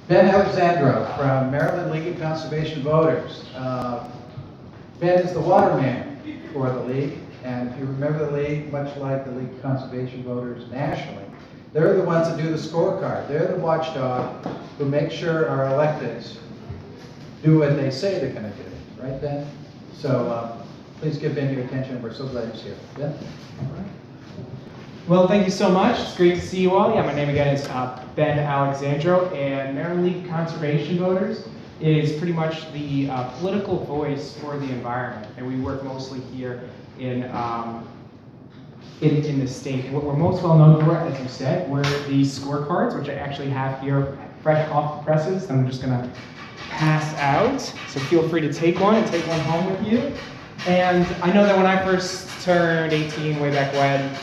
Ben Alexandro from Maryland League of Conservation Voters. Ben is the waterman for the League, and if you remember the League, much like the League of Conservation Voters nationally, they're the ones that do the scorecard. They're the watchdog who make sure our electeds do what they say they're going to do. Right, Ben? So please give Ben your attention. We're so glad he's here. Ben? Well, thank you so much. It's great to see you all. Yeah, my name again is Ben Alexandro, and Maryland League of Conservation Voters is pretty much the political voice for the environment, and we work mostly here in the state. And what we're most well known for, as you said, were the scorecards, which I actually have here fresh off the presses. I'm just going to pass out, so feel free to take one and take one home with you. And I know that when I first turned 18 way back when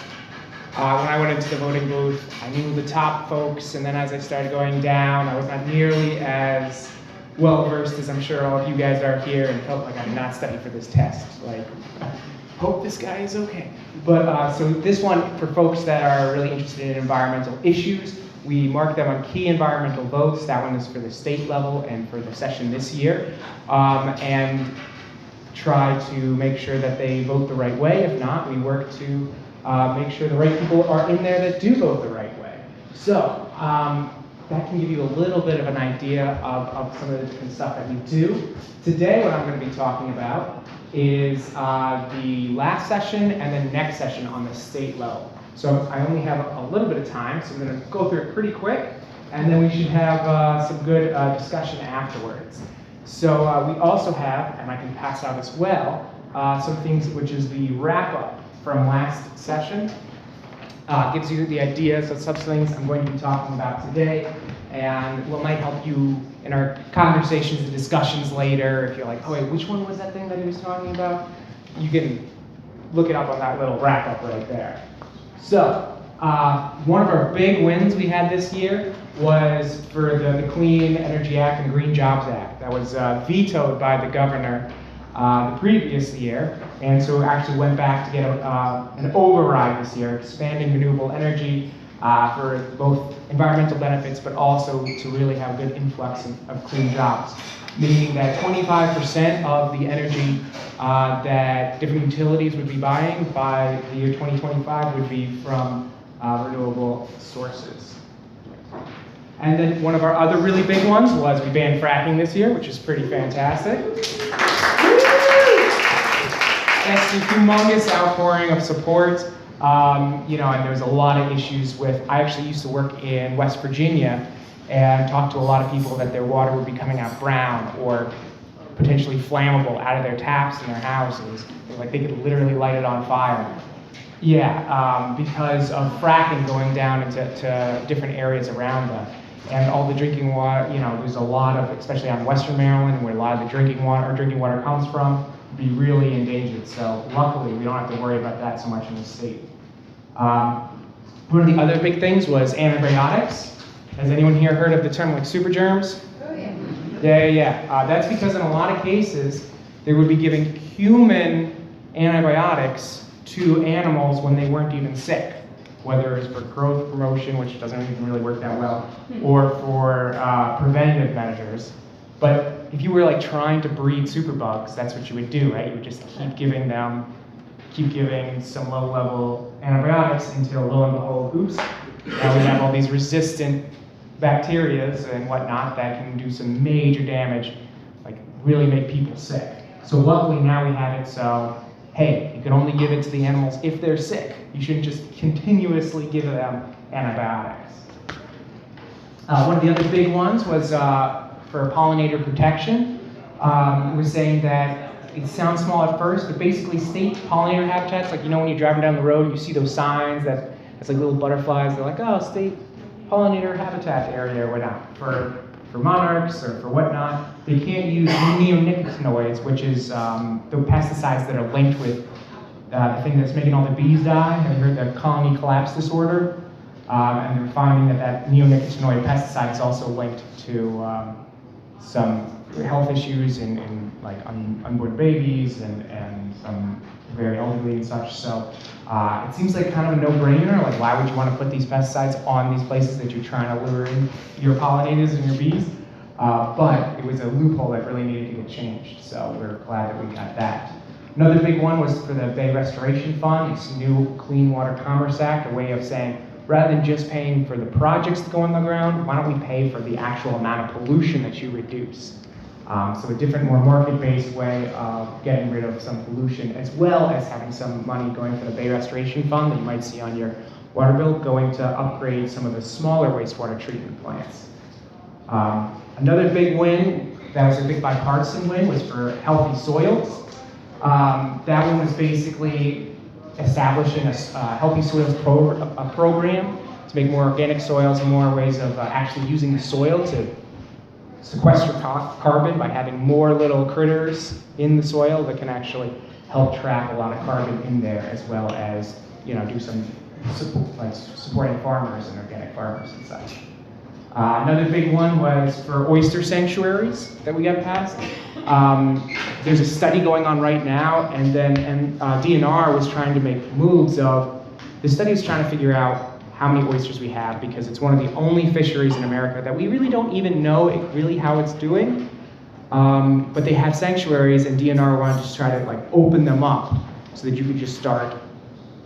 I went into the voting booth, I knew the top folks, and then as I started going down, I was not nearly as well-versed as I'm sure all of you guys are here, and felt like I'm not studying for this test. Like, hope this guy is okay. But so this one, for folks that are really interested in environmental issues, we mark them on key environmental votes. That one is for the state level and for the session this year. And try to make sure that they vote the right way. If not, we work to make sure the right people are in there that do vote the right way. So that can give you a little bit of an idea of some of the different stuff that we do. Today, what I'm going to be talking about is the last session and the next session on the state level. So I only have a little bit of time, so I'm going to go through it pretty quick, and then we should have some good discussion afterwards. So we also have, and I can pass out as well, some things which is the wrap-up from last session. Gives you the idea, so some things I'm going to be talking about today, and what might help you in our conversations and discussions later. If you're like, oh wait, which one was that thing that he was talking about? You can look it up on that little wrap-up right there. So, one of our big wins we had this year was for the Clean Energy Act and Green Jobs Act. That was vetoed by the governor the previous year, and so we actually went back to get an override this year, expanding renewable energy for both environmental benefits, but also to really have a good influx of clean jobs. Meaning that 25% of the energy that different utilities would be buying by the year 2025 would be from renewable sources. And then one of our other really big ones was we banned fracking this year, which is pretty fantastic. Thanks to humongous outpouring of support. And there's a lot of issues with, I actually used to work in West Virginia and talked to a lot of people that their water would be coming out brown or potentially flammable out of their taps in their houses. Like they could literally light it on fire. Yeah, because of fracking going down into different areas around them. And all the drinking water, there's a lot of, especially on Western Maryland, where a lot of the drinking water comes from, be really endangered. So luckily, we don't have to worry about that so much in the state. One of the other big things was antibiotics. Has anyone here heard of the term like super germs? Oh, yeah. Yeah. That's because in a lot of cases, they would be giving human antibiotics to animals when they weren't even sick, whether it's for growth promotion, which doesn't even really work that well, or for preventative measures. But if you were like trying to breed superbugs, that's what you would do, right? You would just keep giving some low-level antibiotics until lo and behold, oops, now we have all these resistant bacterias and whatnot that can do some major damage, like really make people sick. So luckily now we have it so, hey, you can only give it to the animals if they're sick. You shouldn't just continuously give them antibiotics. One of the other big ones was for pollinator protection. We're saying that it sounds small at first, but basically state pollinator habitats, like when you're driving down the road, you see those signs that it's like little butterflies. They're like, oh, state pollinator habitat area or whatnot for monarchs or for whatnot. They can't use neonicotinoids, which is the pesticides that are linked with the thing that's making all the bees die. Have you heard the colony collapse disorder? And they're finding that neonicotinoid pesticide is also linked to some health issues in like unborn babies and some very elderly and such. So It seems like kind of a no-brainer, like why would you want to put these pesticides on these places that you're trying to lure in your pollinators and your bees? But it was a loophole that really needed to get changed, so we're glad that we got that. Another big one was for the Bay Restoration Fund, this new Clean Water Commerce Act, a way of saying, rather than just paying for the projects to go on the ground, why don't we pay for the actual amount of pollution that you reduce? So a different, more market-based way of getting rid of some pollution, as well as having some money going for the Bay Restoration Fund that you might see on your water bill, going to upgrade some of the smaller wastewater treatment plants. Another big win, that was a big bipartisan win, was for healthy soils. That one was basically establishing a healthy soils program to make more organic soils, more ways of actually using the soil to sequester carbon by having more little critters in the soil that can actually help trap a lot of carbon in there, as well as do some supporting farmers and organic farmers and such. Another big one was for oyster sanctuaries that we got passed. There's a study going on right now, and then DNR was trying to make moves of, the study was trying to figure out how many oysters we have, because it's one of the only fisheries in America that we really don't even know really how it's doing. But they have sanctuaries, and DNR wanted to just try to open them up so that you could just start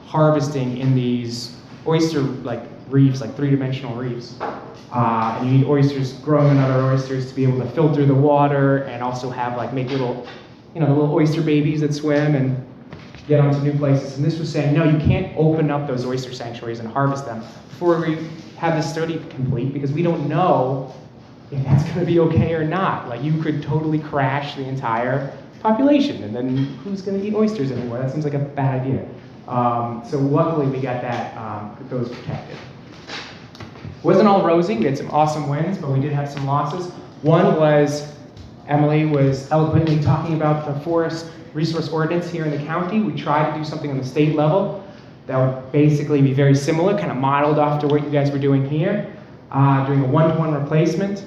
harvesting in these oyster reefs, three-dimensional reefs. And you need oysters growing on other oysters to be able to filter the water, and also have make little, the little oyster babies that swim and get onto new places. And this was saying, no, you can't open up those oyster sanctuaries and harvest them before we have this study complete, because we don't know if that's going to be okay or not. You could totally crash the entire population, and then who's going to eat oysters anymore? That seems like a bad idea. So luckily we got those protected. It wasn't all rosy. We had some awesome wins, but we did have some losses. One was, Emily was eloquently talking about the forest resource ordinance here in the county. We tried to do something on the state level that would basically be very similar, kind of modeled after what you guys were doing here, doing a one-to-one replacement.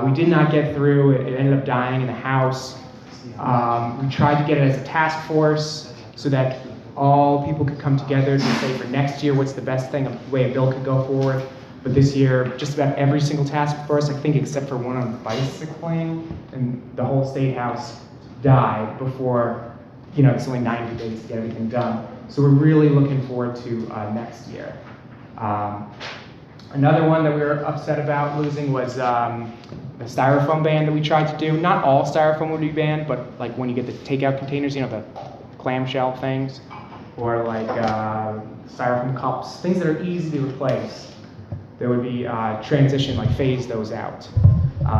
We did not get through. It ended up dying in the House. We tried to get it as a task force so that all people could come together to say for next year what's the best thing, a way a bill could go forward. But this year, just about every single task force, I think except for one on bicycling, and the whole state house died before, it's only 90 days to get everything done. So we're really looking forward to next year. Another one that we were upset about losing was the styrofoam ban that we tried to do. Not all styrofoam would be banned, but when you get the takeout containers, the clamshell things, or styrofoam cups, things that are easy to replace. There would be transition, phase those out,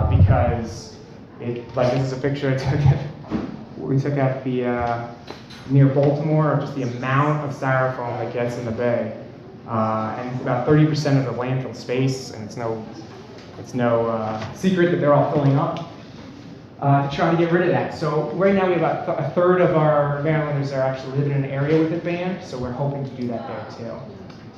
because this is a picture we took at the near Baltimore of just the amount of styrofoam that gets in the bay, and it's about 30% of the landfill space, and it's no secret that they're all filling up. To try to get rid of that. So right now we have about a third of our Marylanders are actually living in an area with it banned, so we're hoping to do that there too.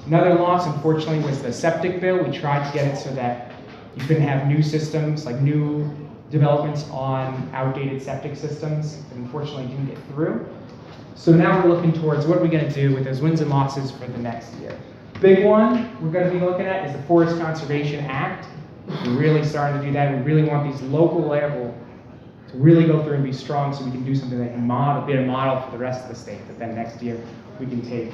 Another loss, unfortunately, was the septic bill. We tried to get it so that you couldn't have new systems, new developments on outdated septic systems, but unfortunately didn't get through. So now we're looking towards what are we going to do with those wins and losses for the next year. Big one we're going to be looking at is the Forest Conservation Act. We're really starting to do that. We really want these local level to really go through and be strong, so we can do something that can be a model for the rest of the state that then next year we can take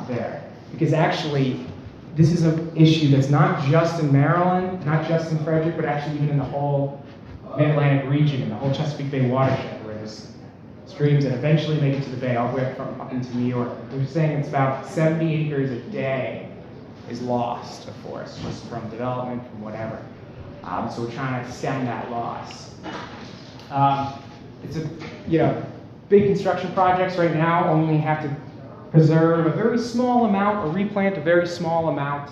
there. Because actually, this is an issue that's not just in Maryland, not just in Frederick, but actually even in the whole Mid-Atlantic region, in the whole Chesapeake Bay watershed, where there's streams that eventually make it to the bay, all the way up into New York. They're saying it's about 70 acres a day is lost to forest, just from development, from whatever. So we're trying to stem that loss. It's big construction projects right now only have to preserve a very small amount or replant a very small amount.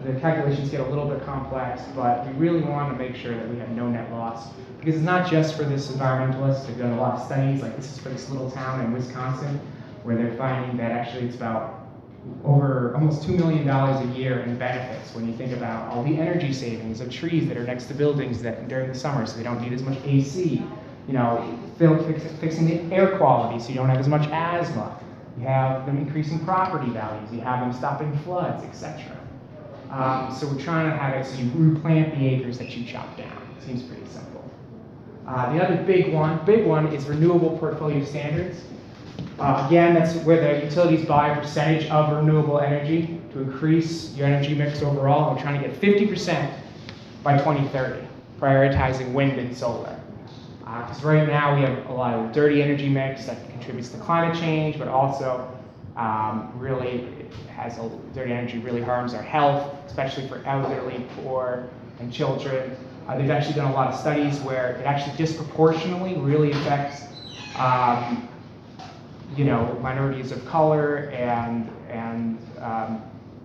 The calculations get a little bit complex, but we really want to make sure that we have no net loss, because it's not just for this environmentalist. They've done a lot of studies, this is for this little town in Wisconsin, where they're finding that actually it's about over almost $2 million a year in benefits when you think about all the energy savings of trees that are next to buildings that during the summer, so they don't need as much AC. Fixing the air quality so you don't have as much asthma. You have them increasing property values. You have them stopping floods, etc. So we're trying to have it so you replant the acres that you chop down. Seems pretty simple. The other big one is renewable portfolio standards. Again, that's where the utilities buy a percentage of renewable energy to increase your energy mix overall. We're trying to get 50% by 2030, prioritizing wind and solar. Because right now we have a lot of dirty energy mix that contributes to climate change, but also really has dirty energy really harms our health, especially for elderly, poor, and children. They've actually done a lot of studies where it actually disproportionately really affects minorities of color and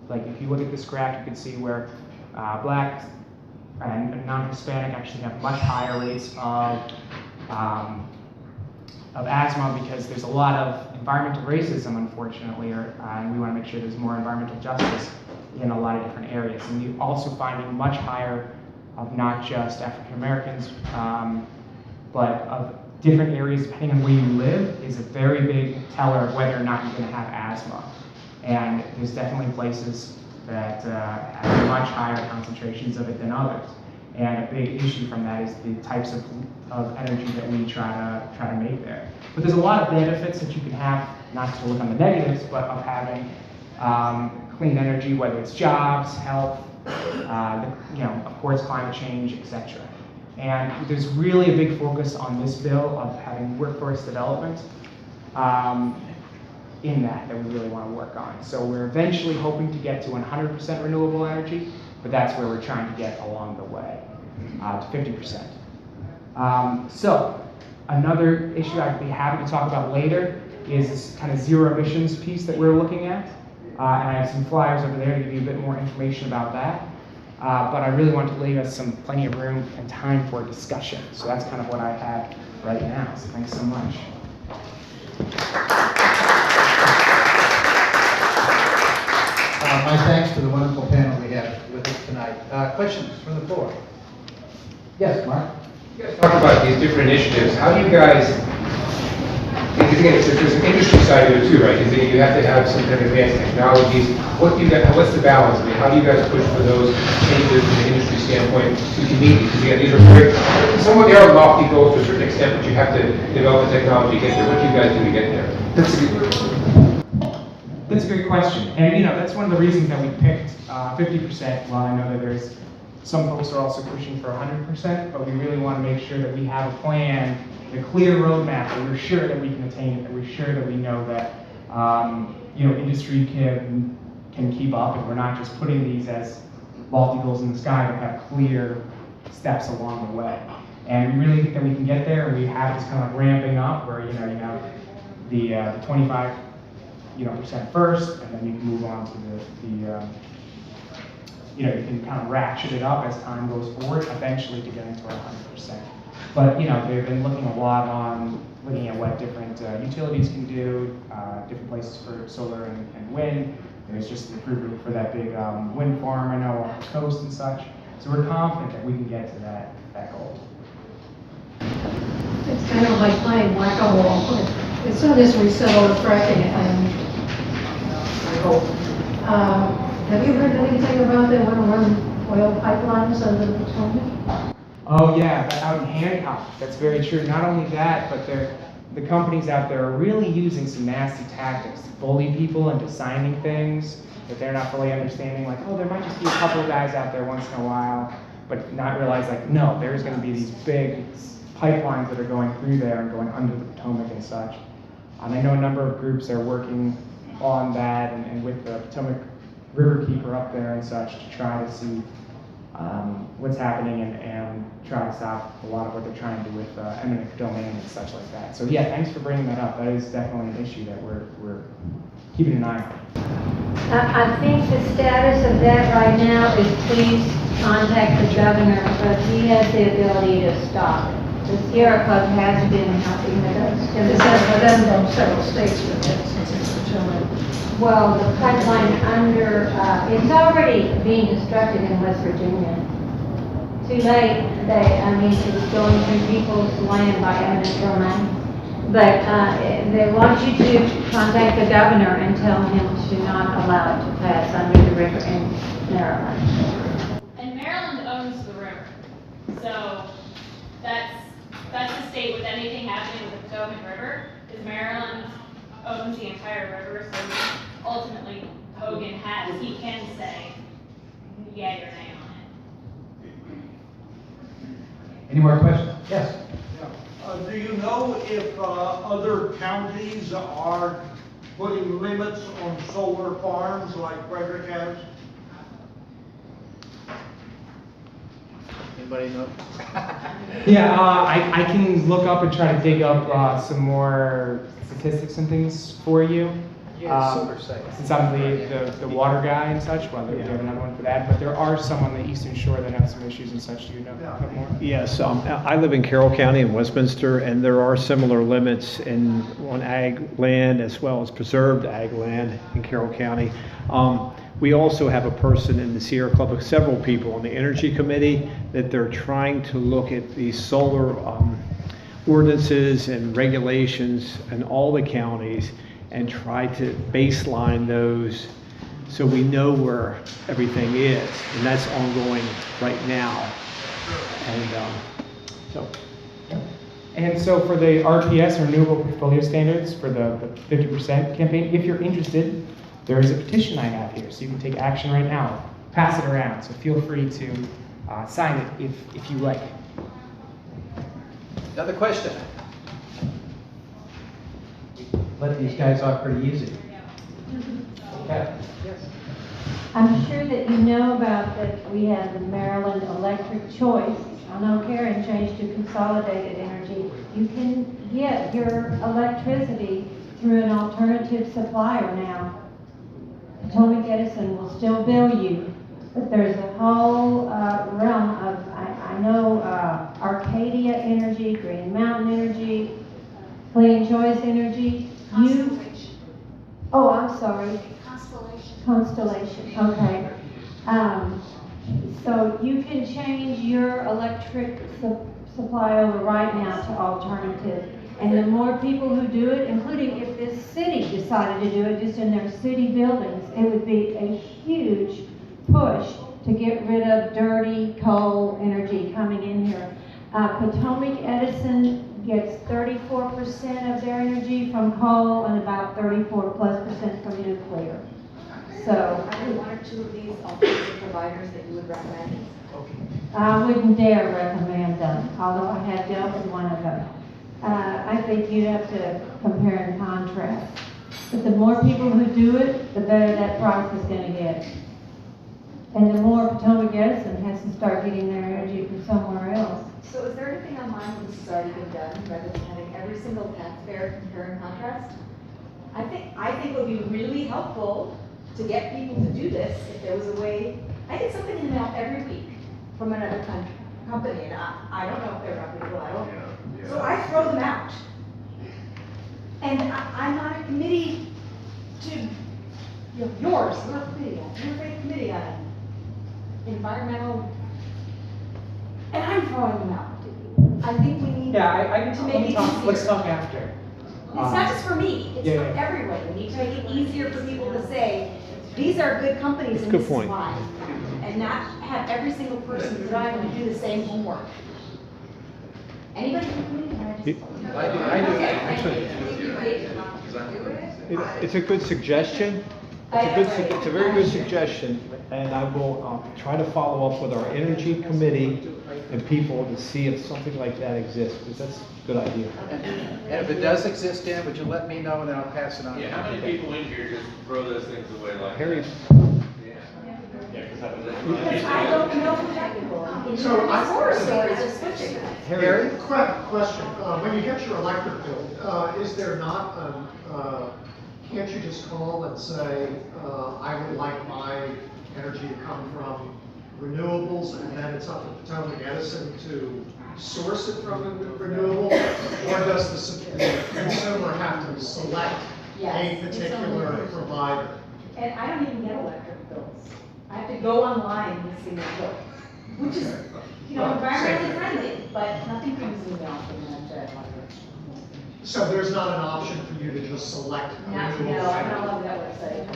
like if you look at this graph, you can see where Black and non-Hispanic actually have much higher rates of asthma because there's a lot of environmental racism, unfortunately, and we want to make sure there's more environmental justice in a lot of different areas. And you're also finding much higher of not just African Americans, but of different areas, depending on where you live, is a very big teller of whether or not you're going to have asthma. And there's definitely places that have much higher concentrations of it than others. And a big issue from that is the types of energy that we try to make there. But there's a lot of benefits that you can have, not to look on the negatives, but of having clean energy, whether it's jobs, health, of course, climate change, etc. And there's really a big focus on this bill of having workforce development in that we really want to work on. So we're eventually hoping to get to 100% renewable energy, but that's where we're trying to get along the way, to 50%. So another issue I'd be happy to talk about later is this kind of zero emissions piece that we're looking at. And I have some flyers over there to give you a bit more information about that. But I really want to leave us plenty of room and time for discussion. So that's kind of what I have right now. So thanks so much. My thanks to the wonderful panel we have with us tonight. Questions from the floor? Yes, Mark? You guys talk about these different initiatives. How do you guys, because again, there's an industry side to it too, right? Because you have to have some kind of advanced technologies. What's the balance? I mean, how do you guys push for those changes from the industry standpoint to meet? Because again, these are very, somewhat they are lofty goals to a certain extent, but you have to develop the technology to get there. What do you guys do to get there? That's a great question. And that's one of the reasons that we picked 50%. Well, I know that there's some folks are also pushing for 100%, but we really want to make sure that we have a plan, a clear roadmap, that we're sure that we can attain it, that we're sure that we know that industry can keep up, and we're not just putting these as lofty goals in the sky, but have clear steps along the way. And we really think that we can get there, and we have this kind of ramping up where you have the 25 percent first, and then you can move on to the you can kind of ratchet it up as time goes forward, eventually to getting to 100%. But they've been looking a lot on looking at what different utilities can do, different places for solar and wind. There's just the approval for that big wind farm I know on the coast and such. So we're confident that we can get to that goal. It's kind of like playing whack-a-mole. As soon as we settle the fracking, I hope. Have you heard anything about they want to run oil pipelines under the Potomac? Oh yeah, out in Hancock, that's very true. Not only that, but the companies out there are really using some nasty tactics to bully people into signing things that they're not fully understanding. Like, oh, there might just be a couple of guys out there once in a while, but not realize like, no, there's going to be these big pipelines that are going through there and going under the Potomac and such. And I know a number of groups are working on that and with the Potomac Riverkeeper up there and such to try to see what's happening and try to stop a lot of what they're trying to do with eminent domain and such like that. So yeah, thanks for bringing that up. That is definitely an issue that we're keeping an eye on. I think the status of that right now is please contact the governor because he has the ability to stop it. The Sierra Club has been helping with us. It has been done from several states with that since it's Potomac. Well, the pipeline under, it's already being constructed in West Virginia. Too late, it's going through people's land by eminent domain. But they want you to contact the governor and tell him to not allow it to pass under the river in Maryland. And Maryland owns the river, so that's the state with anything happening with the Potomac River, is Maryland owns the entire river, so ultimately Hogan he can say yea or nay on it. Any more questions? Yes. Do you know if other counties are putting limits on solar farms like Frederick has? Anybody know? Yeah, I can look up and try to dig up some more statistics and things for you. Yeah, solar site. Since I'm the water guy and such, well, we have another one for that, but there are some on the eastern shore that have some issues and such. Do you know more? Yes, I live in Carroll County in Westminster, and there are similar limits on ag land as well as preserved ag land in Carroll County. We also have a person in the Sierra Club, several people on the Energy Committee, that they're trying to look at these solar ordinances and regulations in all the counties and try to baseline those so we know where everything is. And that's ongoing right now. And so for the RPS, Renewable Portfolio Standards, for the 50% campaign, if you're interested, there is a petition I have here, so you can take action right now. Pass it around, so feel free to sign it if you like. Another question? Let these guys off pretty easy. Okay. Yes. I'm sure that you know about that we have the Maryland Electric Choice. I know Karen changed to Consolidated Energy. You can get your electricity through an alternative supplier now. Potomac Edison will still bill you, but there's a whole realm of, I know Arcadia Energy, Green Mountain Energy, Clean Choice Energy. Oh, I'm sorry. Constellation, okay. So you can change your electric supply over right now to alternative. And the more people who do it, including if this city decided to do it just in their city buildings, it would be a huge push to get rid of dirty coal energy coming in here. Potomac Edison gets 34% of their energy from coal and about 34+% from nuclear. So Are there one or two of these alternative providers that you would recommend? I wouldn't dare recommend them, although I have dealt with one of them. I think you'd have to compare and contrast. But the more people who do it, the better that price is going to get. And the more Potomac Edison has to start getting their energy from somewhere else. So is there anything online where this has already been done, rather than having every single taxpayer compare and contrast? I think it would be really helpful to get people to do this if there was a way. I get something in the mail every week from another company, and I don't know if they're reputable, I don't know. So I throw them out. And I'm on a committee to, yours, your committee on environmental, and I'm throwing them out. I think we need to make it easier. Let's talk after. It's not just for me, it's Yeah, for yeah. everyone. We need to make it easier for people to say, these are good companies and Good this is point. why. And not have every single person trying to do the same homework. Anybody in the community? I do. Actually. It's a good suggestion. It's a very good suggestion, and I will try to follow up with our energy committee and people to see if something like that exists, because that's a good idea. And if it does exist, Dan, would you let me know and then I'll pass it on? Yeah, how many people in here just throw those things away like Harry, that? Yeah, Because I don't know who that people. So I- Horror stories are switching. Harry? Question, when you get your electric bill, is there not, can't you just call and say, I would like my energy to come from renewables, and then it's up to Potomac Edison to source it from the renewable? Or does the consumer have to select a Yes, it's particular only- provider? And I don't even get electric bills. I have to go online and see my bill, which is, environmentally friendly, but nothing brings me down from that. So there's not an option for you to just select? No, I don't love that website.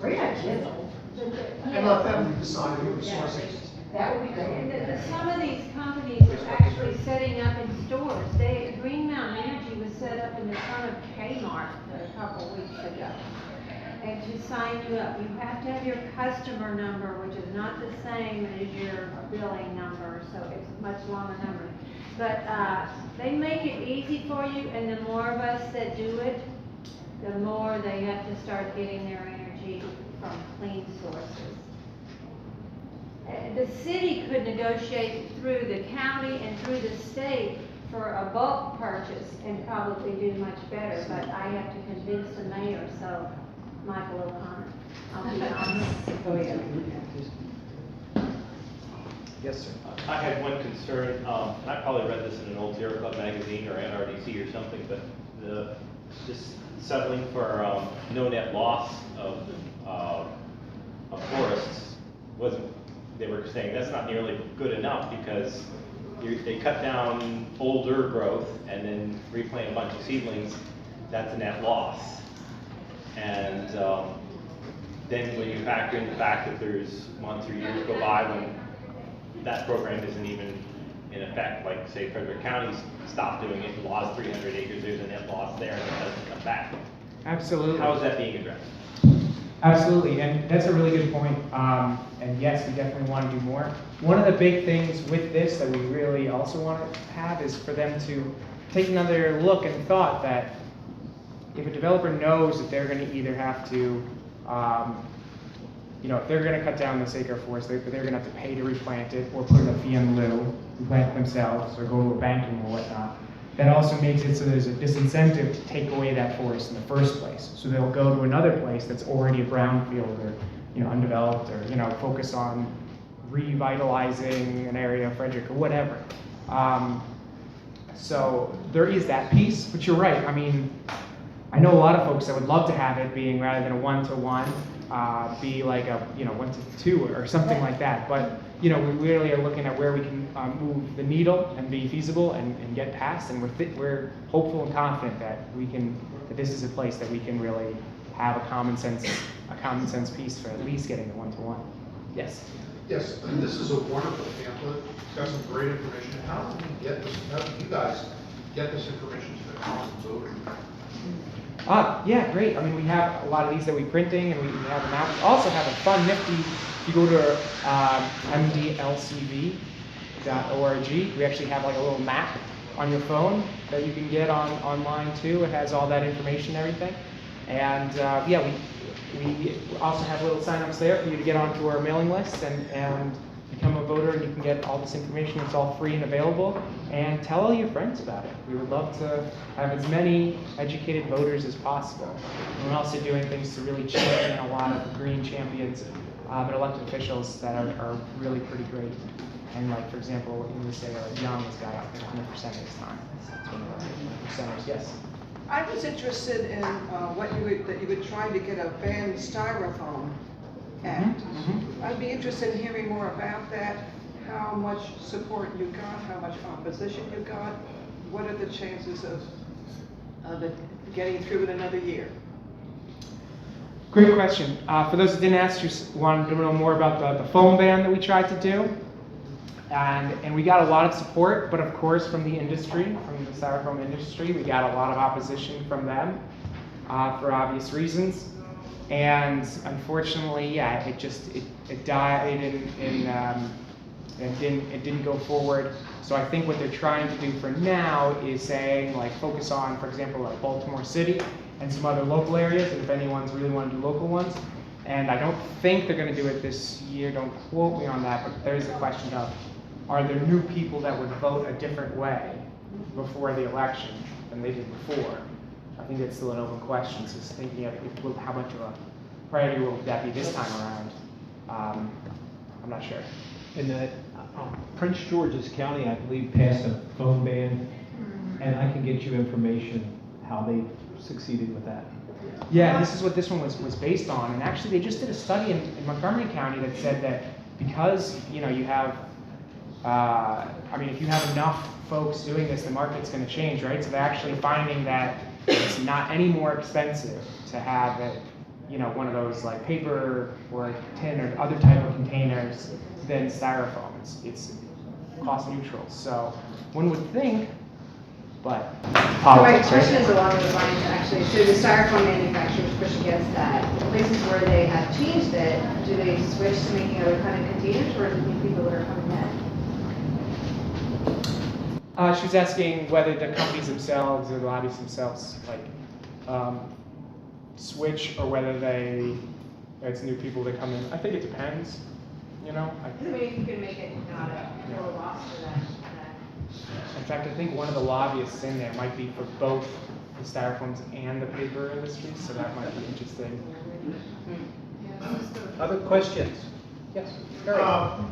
Great idea, though. And let them decide who the Yeah. source is. That would be And great. some of these companies are actually setting up in stores. Green Mountain Energy was set up in the front of Kmart a couple weeks ago. And to sign you up, you have to have your customer number, which is not the same as your billing number, so it's a much longer number. But, they make it easy for you, and the more of us that do it, the more they have to start getting their energy from clean sources. The city could negotiate through the county and through the state for a bulk purchase and probably do much better, but I have to convince the mayor, so Michael O'Connor, I'll be honest. Go ahead. Yes, sir. I had one concern, and I probably read this in an old Sierra Club magazine or NRDC or something, but this settling for no net loss of forests wasn't, they were saying that's not nearly good enough because they cut down older growth and then replant a bunch of seedlings, that's a net loss. And then when you factor in the fact that there's months or years go by when that program isn't even in effect, like say Frederick County's stopped doing it and lost 300 acres, there's a net loss there and it doesn't come back. Absolutely. How is that being addressed? Absolutely, and that's a really good point. And yes, we definitely want to do more. One of the big things with this that we really also want to have is for them to take another look and thought that if a developer knows that they're going to either have to, if they're going to cut down this acre forest, they're going to have to pay to replant it or put in a fee in lieu, replant it themselves, or go to a banking or whatnot. That also makes it so there's a disincentive to take away that forest in the first place. So they'll go to another place that's already a brownfield or undeveloped, or focus on revitalizing an area of Frederick or whatever. So there is that piece, but you're right. I mean, I know a lot of folks that would love to have it being rather than a 1-to-1, be like a 1-to-2 or something like that. But we really are looking at where we can move the needle and be feasible and get past. And we're hopeful and confident that that this is a place that we can really have a common sense piece for at least getting the 1-to-1. Yes. Yes, and this is a wonderful pamphlet. It's got some great information. How do you guys get this information to the common voter? Yeah, great. I mean, we have a lot of these that we're printing, and we have them out. We also have a fun, nifty, if you go to mdlcv.org, we actually have like a little map on your phone that you can get online too. It has all that information and everything. And we also have little sign-ups there for you to get onto our mailing list and become a voter, and you can get all this information. It's all free and available. And tell all your friends about it. We would love to have as many educated voters as possible. And we're also doing things to really champion a lot of green champions and elected officials that are really pretty great. And like, for example, in this area, Young has got 100% this time. That's one of our percenters. Yes? I was interested in that you would try to get a banned styrofoam act. I'd be interested in hearing more about that, how much support you got, how much opposition you got, what are the chances of it getting through in another year? Great question. For those that didn't ask, just wanted to know more about the foam ban that we tried to do. And we got a lot of support, but of course from the industry, from the styrofoam industry, we got a lot of opposition from them for obvious reasons. And unfortunately, yeah, it died and it didn't go forward. So I think what they're trying to do for now is saying, like, focus on, for example, like Baltimore City and some other local areas, and if anyone's really want to do local ones. And I don't think they're going to do it this year, don't quote me on that, but there is the question of, are there new people that would vote a different way before the election than they did before? I think it's still an open question, so thinking of how much of a priority will that be this time around. I'm not sure. And Prince George's County, I believe, passed a phone ban, and I can get you information how they succeeded with that. Yeah, this is what this one was based on, and actually they just did a study in Montgomery County that said that because you have I mean, if you have enough folks doing this, the market's going to change, right? So they're actually finding that it's not any more expensive to have it, you know, one of those like paper or tin or other type of containers than styrofoam. It's cost neutral. So one would think, but My politics, question right? is along those lines, actually. So the styrofoam manufacturers push against that. The places where they have changed it, do they switch to making other kind of containers, or is it new people that are coming in? She was asking whether the companies themselves or the lobbyists themselves like switch, or whether it's new people that come in. I think it depends. You know. I mean, if you can make it not a real loss for them. In fact, I think one of the lobbyists in there might be for both the styrofoams and the paper industry, so that might be interesting. Other questions? Yes. Harry.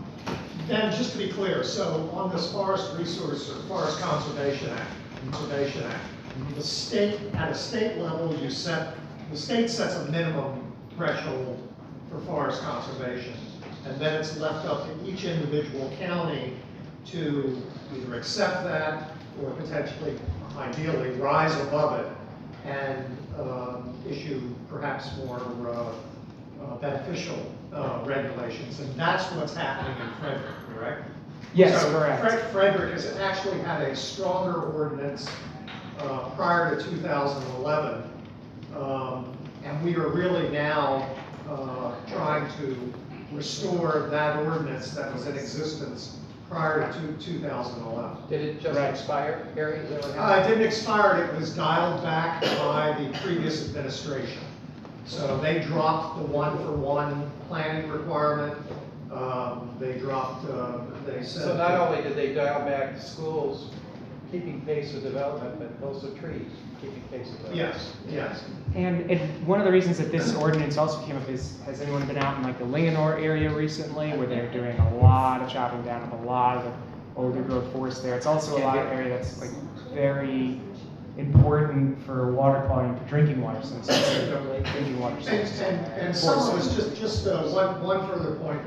Then, just to be clear, so on this Forest Resource or Forest Conservation Act, the state, at a state level, the state sets a minimum threshold for forest conservation, and then it's left up to each individual county to either accept that or potentially, ideally, rise above it and issue perhaps more beneficial regulations. And that's what's happening in Frederick, correct? Yes, So correct. Frederick has actually had a stronger ordinance prior to 2011. And we are really now trying to restore that ordinance that was in existence prior to 2011. Did it just Right. expire, Harry? Is that what It happened? didn't expire, it was dialed back by the previous administration. So they dropped the one-for-one planning requirement. They dropped, they said. So not only did they dial back schools keeping pace with development, but also trees keeping pace with development. Yes. And one of the reasons that this ordinance also came up is, has anyone been out in like the Linganore area recently, where they're doing a lot of chopping down of a lot of the older growth forest there? It's also a lot of area that's like very important for water quality and for drinking water, since it's drinking water source. And some of us, just one further point,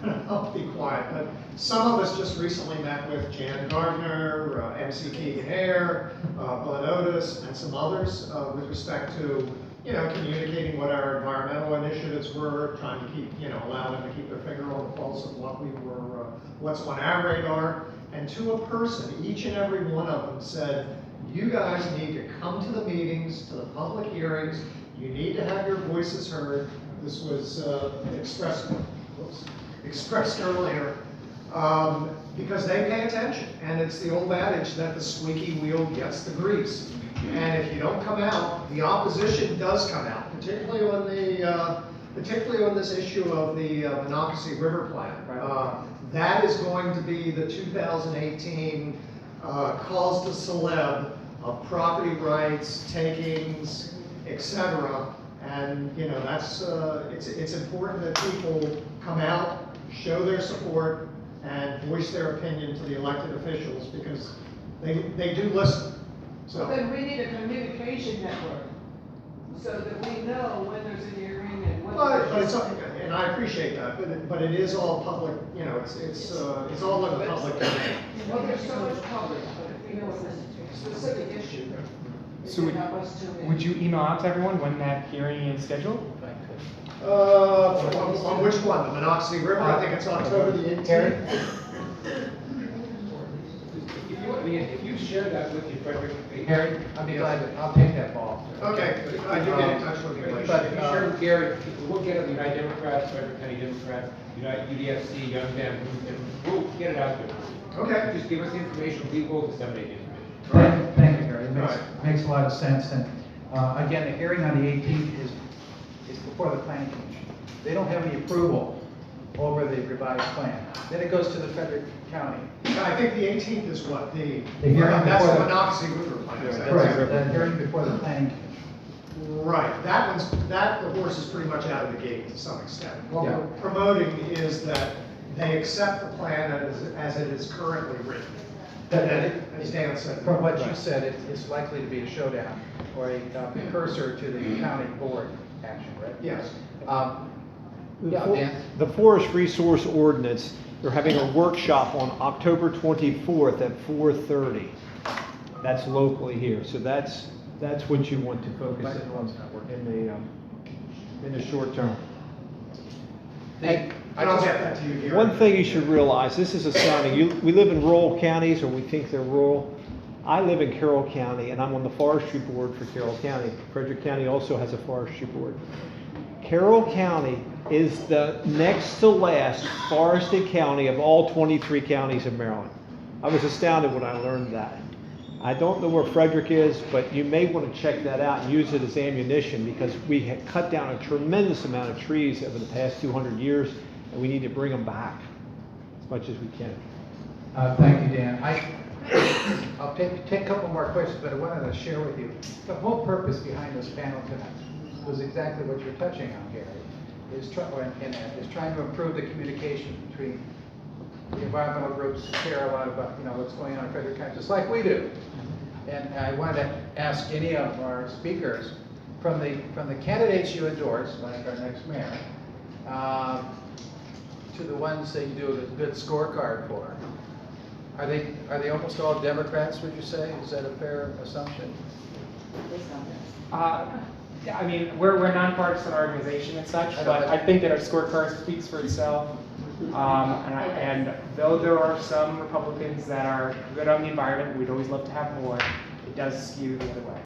and I'll be quiet, but some of us just recently met with Jan Gardner, MC Keegan Air, Bud Otis, and some others with respect to, communicating what our environmental initiatives were, trying to keep, allow them to keep their finger on the pulse of what's on our radar. And to a person, each and every one of them said, you guys need to come to the meetings, to the public hearings. You need to have your voices heard. This was expressed earlier, because they pay attention. And it's the old adage that the squeaky wheel gets the grease. And if you don't come out, the opposition does come out, particularly on this issue of the Monocacy River Plan. That is going to be the 2018 calls to celeb of property rights, takings, etc. And that's it's important that people come out, show their support, and voice their opinion to the elected officials, because they do listen. So Then we need a communication network, so that we know when there's a hearing and what. but it's, and I appreciate that, but it is all public. It's all in the public domain. Well, there's so much public, but if we know it's a specific issue, it So can help us to. would you email out to everyone when that hearing is scheduled? On which one? The Monocacy River? I think it's October the 18th. If you share that with you, Frederick. Harry, I'll be glad to, I'll take that ball. Okay, I do get in touch with you. But if you share with Gary, we'll get it, the United Democrats, Frederick County Democrats, UDFC, Young Dem, and we'll get it out there. Okay. Just give us the information, we will disseminate the information. Thank you, Harry. It makes a lot of sense. And again, the hearing on the 18th is before the planning commission. They don't have any approval over the revised plan. Then it goes to the Frederick County. I think the 18th is what? The hearing That's before the the- Monocacy River Plan. Is that Correct, right? the hearing before the planning commission. Right, the horse is pretty much out of the gate to some extent. What Yeah. we're promoting is that they accept the plan as it is currently written. And then, as Dan said. From what you said, it's likely to be a showdown or a precursor to the county board action, right? Yes. Yeah, Dan? The Forest Resource Ordinance They're having a workshop on October 24th at 4:30. That's locally here, so that's what you want to focus in the short term. And I'll get that to you here. one thing you should realize, this is astounding. We live in rural counties, or we think they're rural. I live in Carroll County, and I'm on the forestry board for Carroll County. Frederick County also has a forestry board. Carroll County is the next to last forested county of all 23 counties in Maryland. I was astounded when I learned that. I don't know where Frederick is, but you may want to check that out and use it as ammunition, because we had cut down a tremendous amount of trees over the past 200 years, and we need to bring them back as much as we can. Thank you, Dan. I'll take a couple more questions, but I wanted to share with you, the whole purpose behind this panel tonight was exactly what you're touching on here, is trying to improve the communication between the environmental groups who care a lot about, what's going on in Frederick County, just like we do. And I wanted to ask any of our speakers, from the candidates you endorse, like our next mayor, to the ones that you do a good scorecard for, are they almost all Democrats, would you say? Is that a fair assumption? I mean, we're a nonpartisan organization and such, but I think that our scorecard speaks for itself. And though there are some Republicans that are good on the environment, we'd always love to have more, it does skew the other way.